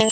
Je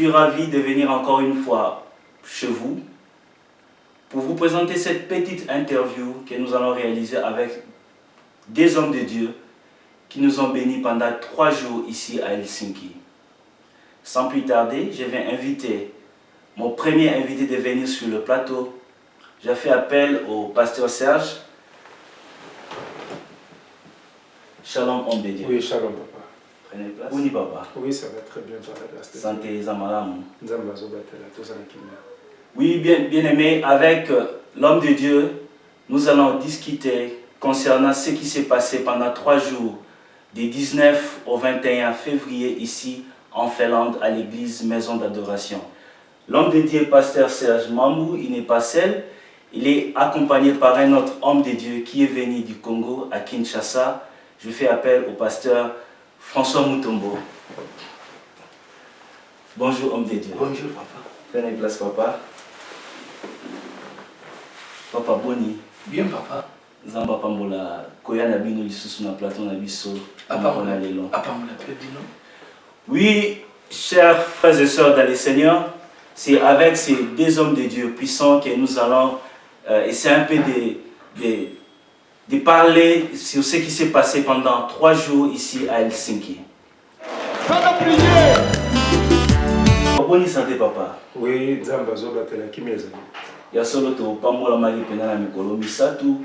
suis ravi de venir encore une fois chez vous pour vous présenter cette petite interview que nous allons réaliser avec des hommes de Dieu qui nous ont bénis pendant 3 jours ici à Helsinki. Sans plus tarder, je vais inviter mon premier invité de venir sur le plateau. J'ai fait appel au pasteur Serge. Shalom, homme de Dieu. Oui, shalom, papa. Prenez place. Où papa? Oui, ça va très bien, papa. Santé, Zamalam. Oui, Oui, bien aimé, avec l'homme de Dieu, nous allons discuter concernant ce qui s'est passé pendant 3 jours, du 19 au 21 février, ici en Finlande, à l'église Maison d'Adoration. L'homme de Dieu, pasteur Serge Mambou, il n'est pas seul, il est accompagné par un autre homme de Dieu qui est venu du Congo, à Kinshasa. Je fais appel au pasteur François Mutombo. Bonjour, homme de Dieu. Bonjour, papa. Prenez place, papa. Papa Boni. Bien, papa. Zamba Pambola, Koya Nabino, Lisusu na plateau Nabiso. Oui, chers frères et sœurs dans le Seigneur, c'est avec ces 2 hommes de Dieu puissants que nous allons essayer un peu de parler sur ce qui s'est passé pendant 3 jours ici à Helsinki. Bonne santé, papa. Oui, Zamba Zobatela Kimeza. Ya solo to pambola mali penana mikolo misatu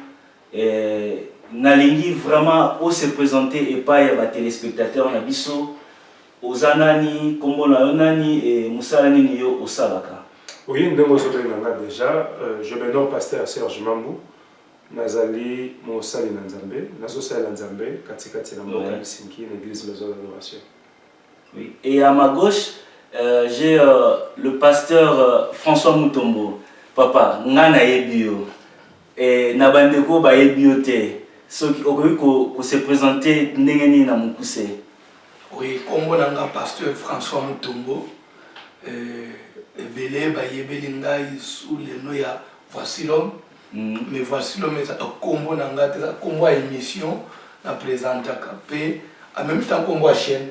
nalingi vraiment au se présenter et pas ya ba téléspectateurs na biso ozanani kombo na yonani et musalani ni yo osalaka. Oui, ndenge ozobelanga déjà, je me nomme pasteur Serge Mambou. Nazali mosali na Nzambe, nazosala Nzambe katikati na mboka Helsinki, l'église Maison d'Adoration. Oui, et à ma gauche, j'ai le pasteur François Mutombo. Papa, ngana ebio et nabandeko ba ebio te. So okoki ko se présenter ndenge ni na mukuse. Oui, kombo nanga pasteur François Mutombo. Ebele ba yebeli ngai sous le nom ya Voici l'homme. Mais Voici l'homme est kombo nanga te kombo émission na présentaka pe en même temps kombo chaîne.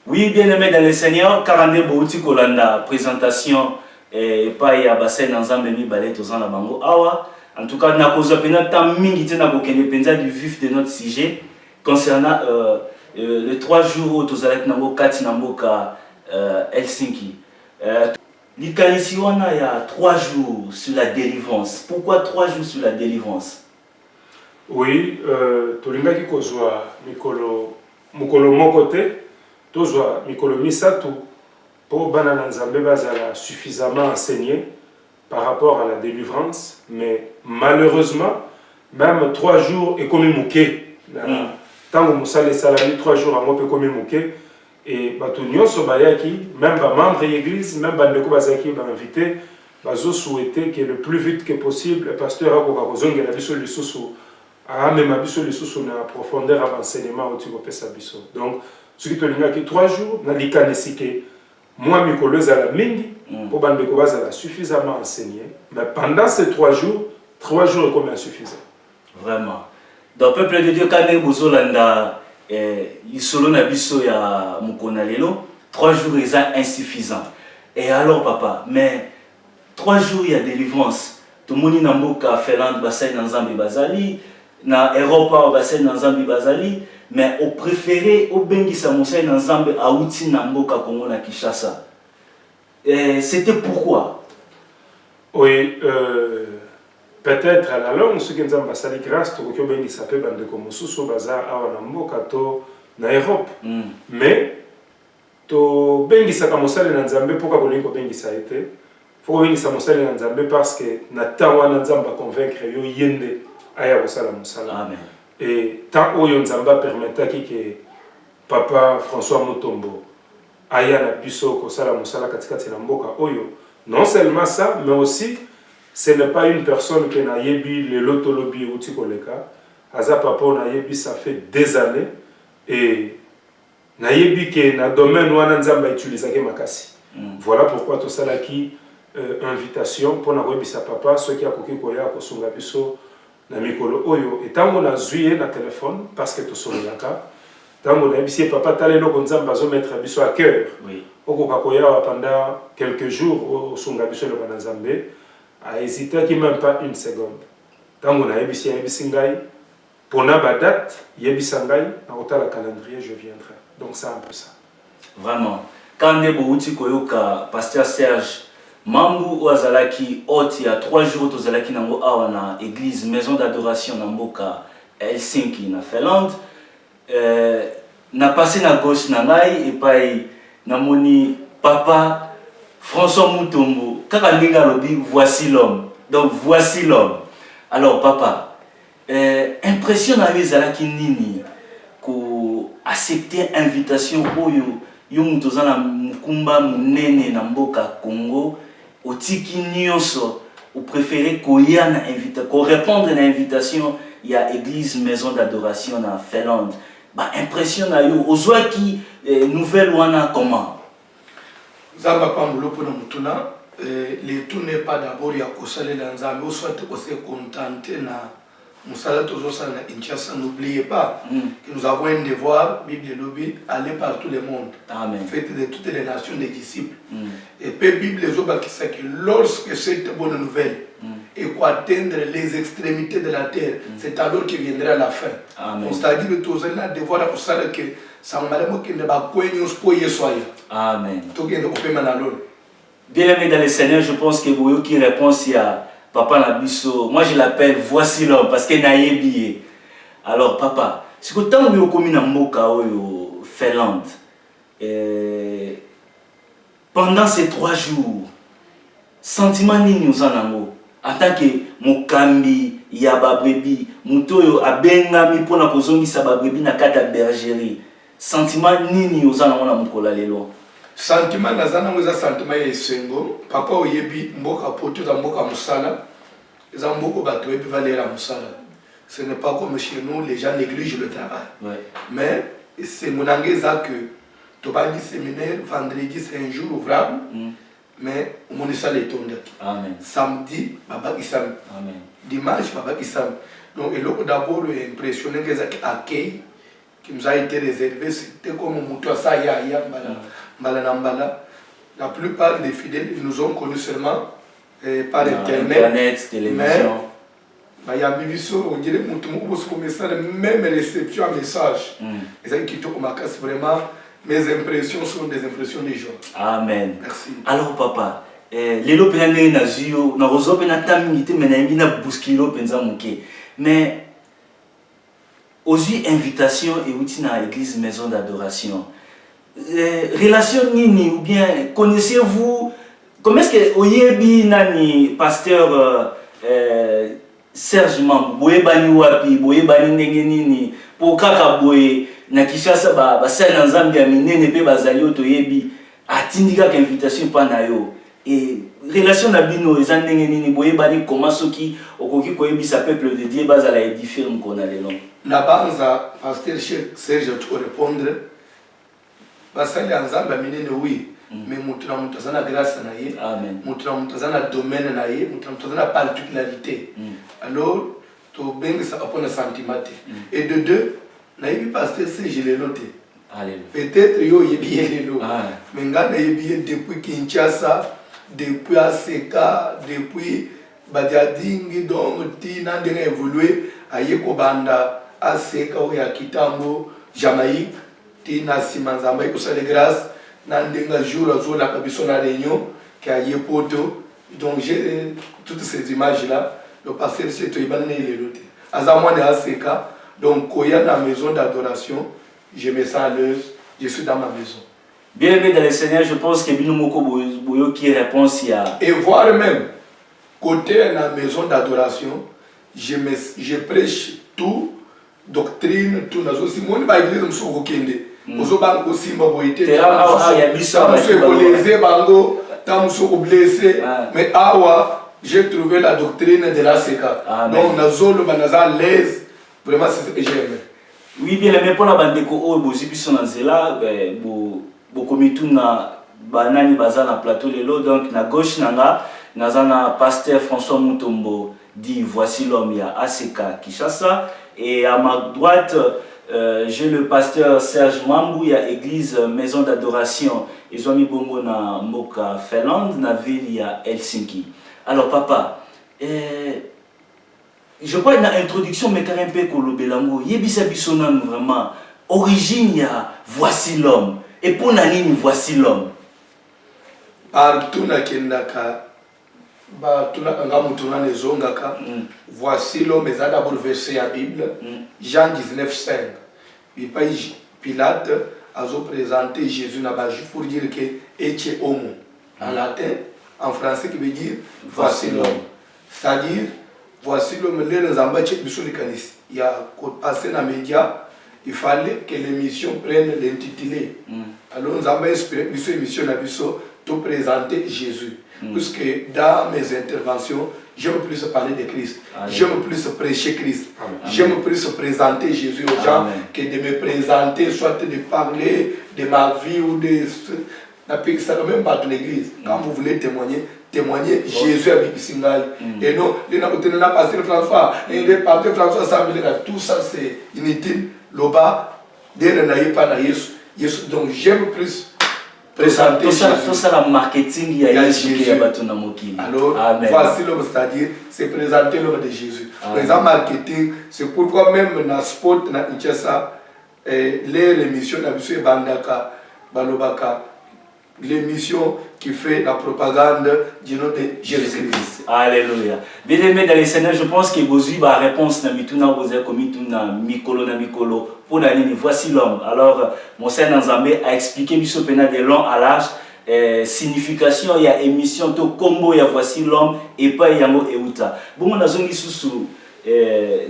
Oui, bien aimé dans le Seigneur, Karande Bouti Kolanda présentation et pas ya bassin ensemble mi balé tozan la bango awa. En tout cas, na kozo pena tam mingi te na kokene penza du vif de notre sujet concernant les 3 jours où tozalaki na mo kati na mboka Helsinki. Likanisi wana ya 3 jours sur la délivrance. Pourquoi 3 jours sur la délivrance? Oui, tolingaki kozwa mokolo moko te, tozwa mikolo misatu pour Banana Nzambe bazala suffisamment enseigné par rapport à la délivrance, mais malheureusement, même 3 jours est comme mouké. Tant que Moussa salami 3 jours à moi peut comme mouké. Et Batunyo Sobayaki, même les membres de l'église, même les Bazaki va invité, bazo souhaiter que le plus vite que possible, le pasteur a kozonga la biso lisusu, a même biso lisusu na profondeur à l'enseignement au Tigo Pesa biso. Donc, ce qui te dit 3 jours, na likanesike. Moi, mes collègues à la mingi, pour bande de suffisamment enseigné. Mais pendant ces 3 jours est comme insuffisant. Vraiment. Dans le peuple de Dieu, quand nous avons l'isolo na biso ya mukona lelo, 3 jours est insuffisant. Et alors, papa, mais 3 jours il y a délivrance. Tout le monde na mboka Finlande bassin dans Zambie bazali, na Europa bassin dans Zambie bazali. Mais au préféré, au Bengisa Moussa dans Zambie, à Outi Namboka Congo na Kinshasa. C'était pourquoi? Oui, peut-être à la longue, ce qui nous a sali grâce, tout le monde s'appelle bande comme Sousso Baza, à Namboka, to na Europe. Mais, to Bengisa Moussa dans Zambie, pourquoi vous l'avez Bengisa été? Pourquoi Bengisa Moussa dans Zambie? Parce que na tawa na Zamba convaincre yo yende aya Moussa Moussa. Amen. Et tant que Nzamba permettait que papa François Mutombo aya na biso kosala mosala katikati na mboka oyo. Non seulement ça, mais aussi ce n'est pas une personne qui n'a yebi le lotolobi outi koleka. Aza papa na yebi ça fait des années et na yebi que na domaine wana nzamba utilisa ke makasi. Voilà pourquoi to sala ki invitation pour na sa papa ceux qui a koki koya ko sunga biso na mikolo oyo et tango na zuye na téléphone parce que to solaka tango na bisi papa talelo ko nzamba zo mettre biso à cœur. Oui. Oko kakoya pendant quelques jours au sunga biso le banazambe a hésité qui même pas une seconde. Tango na bisi ngai pour na date yebisa ngai na kota la calendrier je viendrai. Donc c'est un peu ça. Vraiment. Quand on bouti koyoka pasteur Serge Mambu Wazalaki hôte il y a 3 jours tozalaki nango awa na église maison d'adoration na mboka Helsinki na Finlande na passé na gauche na ngai et puis na moni papa François Mutombo kaka ndinga lobi voici l'homme. Donc voici l'homme. Alors papa impression na ezalaki nini ko accepter invitation oyo yo mutozana mukumba munene na mboka Congo otiki nyonso ou préféré koya na invita ko répondre na invitation ya église maison d'adoration na Finlande ba impression na yo ozwaki nouvelle wana comment zamba pambulo pona mutuna le tout n'est pas d'abord ya kosalela nzambe soit ko se contenter na musala tozosala na Kinshasa. N'oubliez pas que nous avons un devoir, Bible lobby, aller par tout le monde. Amen. Faites de toutes les nations des disciples. Et puis Bible qui sait que lorsque cette bonne nouvelle et quoi atteindre les extrémités de la terre, c'est alors qu'il viendra la fin. Amen. C'est-à-dire que nous avons un devoir pour ça que ça m'a dit que ne va pas y soyez. Amen. Tout est occupé maintenant. Bien aimé dans le Seigneur, je pense que vous qui répond à Papa Nabiso, moi je l'appelle voici l'homme parce qu'il n'a billet. Alors papa, c'est que tant que vous avez dans Moka ou Finlande, pendant ces 3 jours, sentiment ni nous en avons en tant que Mokambi, Yababrebi, Mutoyo abengami pour na kozongi sababrebi na kata bergerie. Sentiment ni nous en avons na mukola lelo. Sentiment nazana ngoza sentiment ya esengo papa oyebi mboka poto za mboka musala za mboko bato epi valera musala. Ce n'est pas comme chez nous les gens négligent le travail. Ouais. Mais c'est mon angeza que tu vas dire séminaire vendredi c'est un jour ouvrable. Mais mon salle est tombé. Amen. Samedi baba isam. Amen. Dimanche baba isam. Donc et l'autre d'abord impressionné que ça accueil qui nous a été réservé c'était comme muto sa ya mbala. La plupart des fidèles nous ont connus seulement par internet, télévision. Mais il y a on dirait que même réception à message. Et ça qui vraiment mes impressions sont des impressions des gens. Amen. Merci. Alors papa, les lopénés nazio, na rozo pena tamingité mais na buskilo penza muke. Mais aussi invitation et outil na église maison d'adoration. Relation nini ou bien connaissez-vous comment est-ce que oyebi nani pasteur Serge Mambu boyebani wapi boyebani ndenge nini po kaka boye na Kinshasa ba sala nzambe ya minene pe bazali otoyebi atindika ka invitation pa na yo et relation na bino eza ndenge nini boyebani comment soki okoki koyebisa peuple de Dieu bazala édifier mkona lelo na banza pasteur Serge tu répondre basali nzambe ya minene oui. Mais mutu na mutu azana grâce na ye. Amen. Mutu na mutu azana domaine na ye, mutu na mutu azana particularité. Alors to bengi sa apona sentimate. Et de deux, na yebi pasteur c'est je l'ai noté. Alléluia. Peut-être yo yebi lelo. Mais nga na yebi depuis Kinshasa, depuis ACK, depuis Badiadingi donc tina ndenge évoluer ayeko banda ACK ou ya Kitambo, Jamaïque, tina simanzamba ko sa de grâce. Nandenga jour à jour la kabiso na réunion qui a yepoto. Donc j'ai toutes ces images là. Le pasteur c'est to ibana les loté. Azamwa ne aseka. Donc koya na maison d'adoration, je me sens à l'aise, je suis dans ma maison. Bien aimé dans le Seigneur, je pense que bino moko boyo qui répond si a et voir même côté la maison d'adoration, je prêche tout doctrine tout nazo si mon ba église msoko kende. ozo bango simba boité ya biso blessé bango tamuso blessé mais awa j'ai trouvé la doctrine de la seka donc nazolo banaza l'aise vraiment c'est ce que j'aime. Oui bien mais pour la bande ko o bozi biso na nzela bo komituna banani baza na plateau lelo donc na gauche nanga nazana pasteur François Mutombo dit voici l'homme ya ACK Kinshasa et à ma droite j'ai le pasteur Serge Mambou, il y a église maison d'adoration ils ont mis bongo na mboka Finlande na ville ya Helsinki. Alors papa je crois dans l'introduction mais quand même peu kolobelango yebisa biso nan vraiment origine ya voici l'homme et pour nanini voici l'homme partout na kendaka ba tuna kanga mutuna nezongaka voici l'homme est d'abord verset la Bible Jean 19:5 puis Pilate a présenté Jésus na ba pour dire que etiez homo en latin en français qui veut dire voici l'homme c'est-à-dire voici l'homme les nzamba tche biso likanis il y a passé dans les médias il fallait que l'émission prenne l'intitulé alors nzamba inspiré biso émission na biso to présenter Jésus puisque dans mes interventions j'aime plus parler de Christ. J'aime plus prêcher Christ. J'aime plus présenter Jésus aux gens que de me présenter, soit de parler de ma vie ou de... Ça ne même pas de l'église. Quand vous voulez témoigner Jésus avec Singal. Et non, les pasteur François, les pasteur François Samuel, tout ça c'est inutile. Loba, donc j'aime plus présenter tout ça la marketing il y a Jésus alors voici l'homme, c'est-à-dire c'est présenter l'homme de Jésus. Présent marketing, c'est pourquoi même dans sport na Kinshasa les émissions na biso bandaka balobaka l'émission qui fait la propagande du nom de Jésus-Christ. Alléluia. Bien aimé dans les Seigneur, je pense que vous avez la réponse na mituna oser comme mituna mikolo pour la ligne voici l'homme. Alors mon Seigneur Nzambe a expliqué biso pena de long à large signification il y a émission to combo ya voici l'homme et pas yango euta. Bon on a zongi susu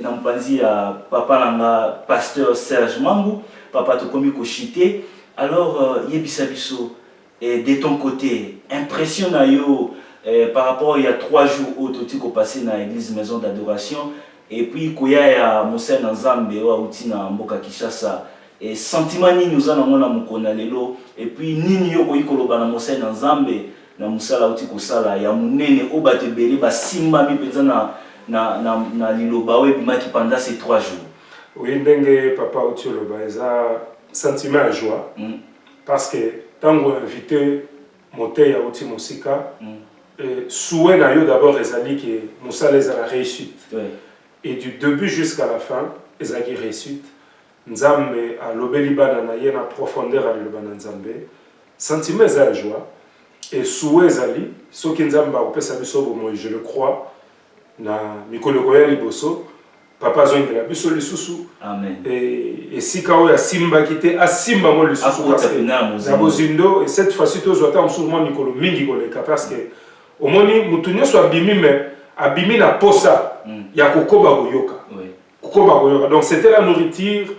na mpanzi ya papa nanga pasteur Serge Mambou, papa to komi ko chité. Alors yebisa biso et de ton côté, impression par rapport il y a 3 jours où tu as passé dans l'église maison d'adoration et puis il y a Moussa Nzambe ou na mboka Kinshasa et sentiment ni nous allons na mukona lelo et puis nini yo koyi koloba na Moussa Nzambe na musala uti ko sala ya munene o batebeli ba simba mi penza na liloba we bimaki pendant ces 3 jours. Oui ndenge papa uti loba eza sentiment à joie parce que tant qu'on invité monter à outil musika souhait na yo d'abord ezali que Moussa les a la réussite et du début jusqu'à la fin ezali réussite nzambe a lobeli bana na ye na profondeur à lobana nzambe sentiment ezali joie et souhait ezali soki nzambe opesa biso bomo je le crois na mikolo koya liboso papa zongela biso lisusu amen et si kao ya simba kité a simba mo lisusu parce que na bozindo et cette fois-ci to zota msumo mikolo mingi koleka parce que au moni mutunyo so abimi mais abimi na posa ya kokoba goyoka kokoba goyoka donc c'était la nourriture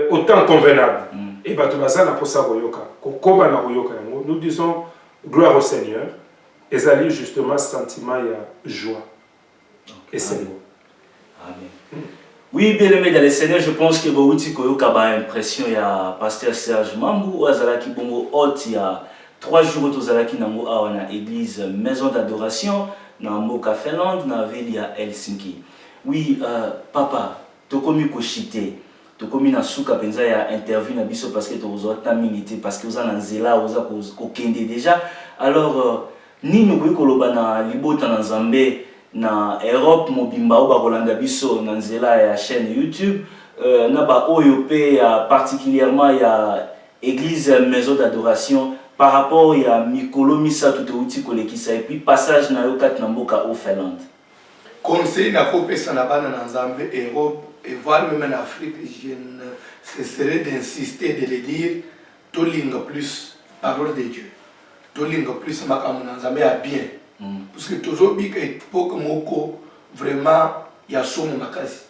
autant convenable et bato baza na posa goyoka kokoba na goyoka yango nous disons gloire au Seigneur ezali justement sentiment ya joie et c'est bon. Amen. Oui, bien aimé dans le Seigneur, je pense que vous avez l'impression il y a pasteur Serge Mambou, Azalaki Bongo Hot, il y a 3 jours où Azalaki Nango a une église maison d'adoration, dans Moka Finlande, dans la ville de Helsinki. Oui, papa, tu as commis Koshite, tu as commis na Souka Penza, il y a interview na biso parce que tu as minité, parce que vous avez un zéla, vous avez déjà. Alors, ni nous koloba na libota na Zambé, na Europe mobimba oba kolanda biso na nzela ya chaîne YouTube na ba OYP particulièrement ya église maison d'adoration par rapport ya mikolo misa tout outil kolekisa et puis passage na yo kat na mboka au Finlande. Conseil na kopesa na bana na Nzambe Europe et voire même en Afrique je ne cesserai d'insister de le dire tolinga plus parole de Dieu tolinga plus makambo na Nzambe ya bien. Parce que toujours bika époque moko vraiment ya somo makasi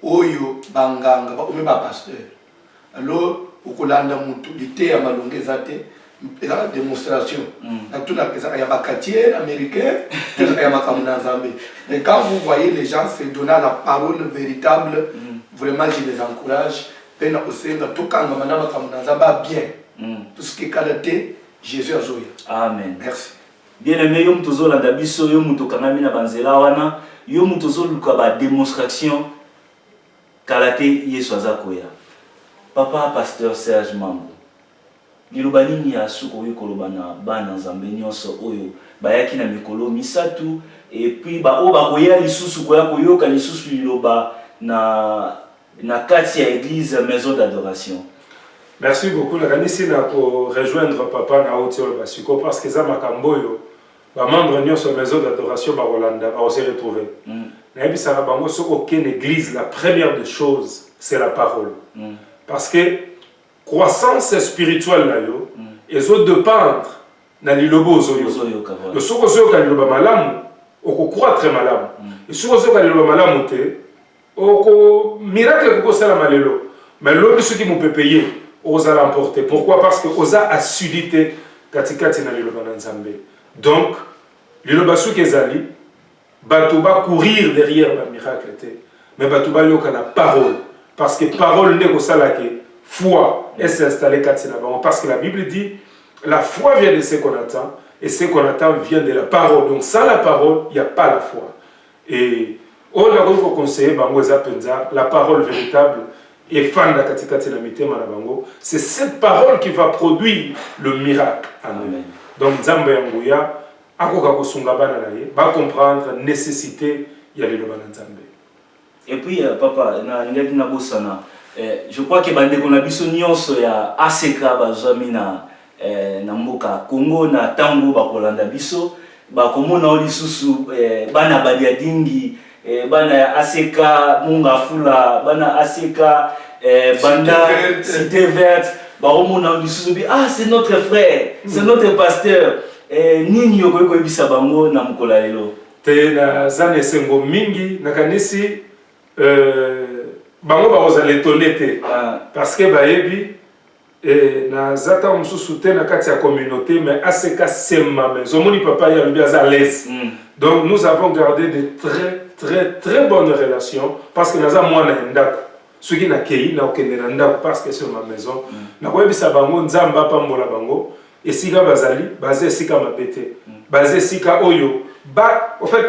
oyo banganga ba ome ba pasteur alors okolanda mutu lité ya malongeza te la démonstration na tout na pesa ya bakatier américain ya makamuna nzambe. Mais quand vous voyez les gens se donner la parole véritable, vraiment je les encourage pena osenga tokanga mana makamuna nzamba bien tout ce qui est qualité Jésus azoya. Amen. Merci. Bien aimé, yo mutozo landa biso yo muto kangami na banzela wana yo mutozo luka ba démonstration kalate Yesu azakoya. Papa pasteur Serge Mambo. Liloba nini ya suko wi koloba na bana nzambe nyonso oyo bayaki na mikolo misatu et puis ba o ba koya lisusu koya koyoka lisusu liloba na kati ya église maison d'adoration. Merci beaucoup. Nakanisi na ko rejoindre papa na hôtel basiko parce que za makamboyo ba membre nyonso maison d'adoration ba Rolanda ba se retrouver. Na ebisa ba bango so aucune église la première des choses c'est la parole. Parce que croissance spirituelle là yo et autres dépendre na lilobo zoyo. Le soko zoyo ka liloba malamu oko croître malamu. Et soko zoyo ka liloba malamu te oko miracle ko sala malelo. Mais l'homme ce qui nous peut payer osa l'emporter. Pourquoi? Parce que osa assiduité katikati na liloba na nzambe. Donc liloba su kezali batuba courir derrière le miracle te. Mais batuba yoka la parole. Parce que parole n'est que ça là que foi est s'installer parce que la Bible dit la foi vient de ce qu'on attend et ce qu'on attend vient de la parole. Donc sans la parole, il n'y a pas la foi. Et on a conseillé la parole véritable et fan c'est cette parole qui va produire le miracle. Amen. Donc Nzambe Yanguya akoka kosunga bana na ye va comprendre la nécessité ya le Nzambe. Et puis papa na bosana je crois que bande ko na biso nyonso ya ACK bazami na mboka Congo na tango ba kolanda biso ba komona olisusu bana badia dingi bana ya ACK Munga Fula bana ACK banda Cité Verte ba komona olisusu bi c'est notre frère c'est notre pasteur nini yoko yoko bisa bango na mukola lelo te na zane sengo mingi na kanisi bango ba ozale tonete parce que bayebi na zata mususu te na kati ya communauté mais ACK sema mais omoni papa ya lubi à l'aise. Donc nous avons gardé de très bonnes relations parce que naza mwana ndako soki na kei na okende na ndako parce que c'est ma maison na koyebisa bango nzamba pambola bango esika bazali basé esika mapete basé esika oyo ba en fait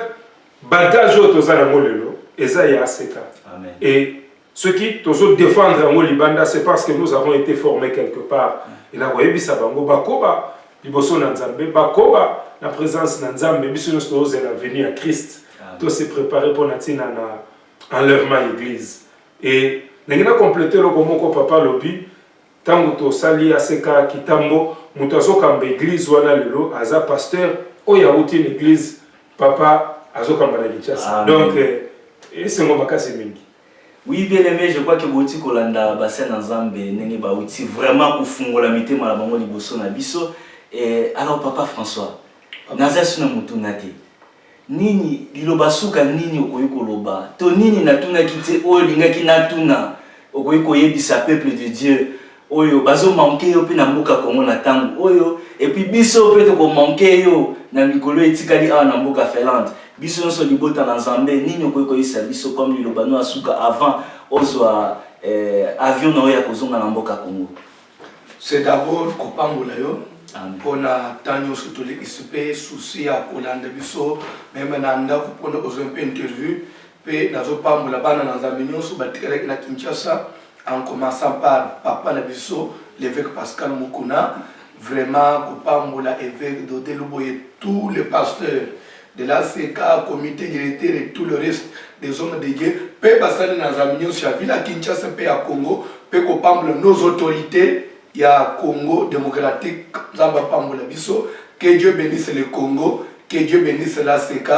bagage otozana ngolelo eza ya ACK. Amen. Et ceux qui toujours défendre en Libanda, c'est parce que nous avons été formés quelque part. Et na koyebi sabango bakoba liboso na nzambe bakoba na présence na nzambe biso nous sommes la venue à Christ. Tout se préparer pour natina na enlèvement église. Et n'engena compléter le komoko papa lobi tango to sali ACK kitambo mutazo kamba église wana lelo aza pasteur oya uti une église papa azokamba na Kinshasa. Donc et c'est mon makasi mingi. Oui, bien aimé, je crois que Bouti Kolanda Basen Nzambe nenge ba uti vraiment kufungola mitema la bango liboso na biso. Et alors papa François, naza suna mutu nate. Nini liloba suka nini okoyi koloba? To nini natuna kite oyo lingaki natuna okoyi koyebisa peuple de Dieu. Oyo bazo manquer yo pe na mboka Congo na tango oyo et puis biso pe to ko manquer yo na mikolo etikali a na mboka Finlande. Biso nso libota na Nzambe nini okoyi koyisa biso comme liloba no asuka avant ozwa avion na oya kozonga na mboka Congo. C'est d'abord kopambola yo pona tanyo sutole isipe souci ya kolanda biso même na ndako pona ozo un peu interview pe nazo pambola bana na Nzambe nyonso batikala na Kinshasa en commençant par papa na biso l'évêque Pascal Mukuna vraiment kopambola évêque Dodé Luboye tous les pasteurs de l'ACK, comité directeur et tout le reste des hommes de Dieu, peut passer dans la réunion sur la ville à Kinshasa, peut à Congo, peut comprendre nos autorités, il y a Congo démocratique, que Dieu bénisse le Congo, que Dieu bénisse l'ACK,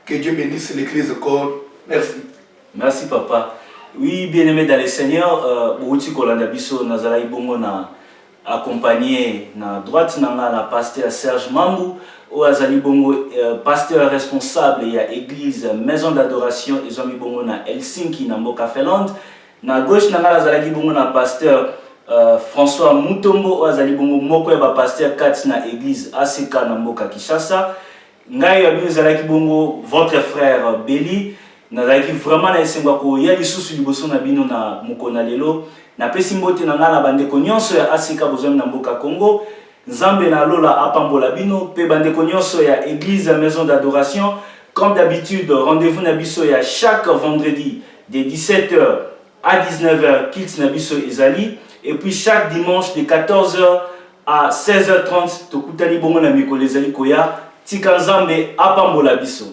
que Dieu bénisse l'église corps. Merci. Merci papa. Oui, bien aimé dans le Seigneur, Bouti Kolanda Biso, Nazala Ibongo na accompagné na droite nanga na pasteur Serge Mambo. Ou azali bongo pasteur responsable ya église maison d'adoration et zomi bongo na Helsinki na mboka Finlande na gauche nanga azali bongo na pasteur François Mutombo azali bongo moko ya ba pasteur kati na église ACK na mboka Kinshasa. Ngai ya bino zalaki bongo votre frère Beli. Nazalaki vraiment na esenga ko ya lisusu liboso na bino na mokona lelo. Na pesi mbote na ngala bandeko nyonso ya ACK bozami na mboka Congo. Nzambe na lola apambola bino pe bandeko nyonso ya église à maison d'adoration. Comme d'habitude, rendez-vous na biso ya chaque vendredi de 17h à 19h Kids na biso ezali. Et puis chaque dimanche de 14h à 16h30 tokutani bongo na mikolo ezali koya tika nzambe apambola biso.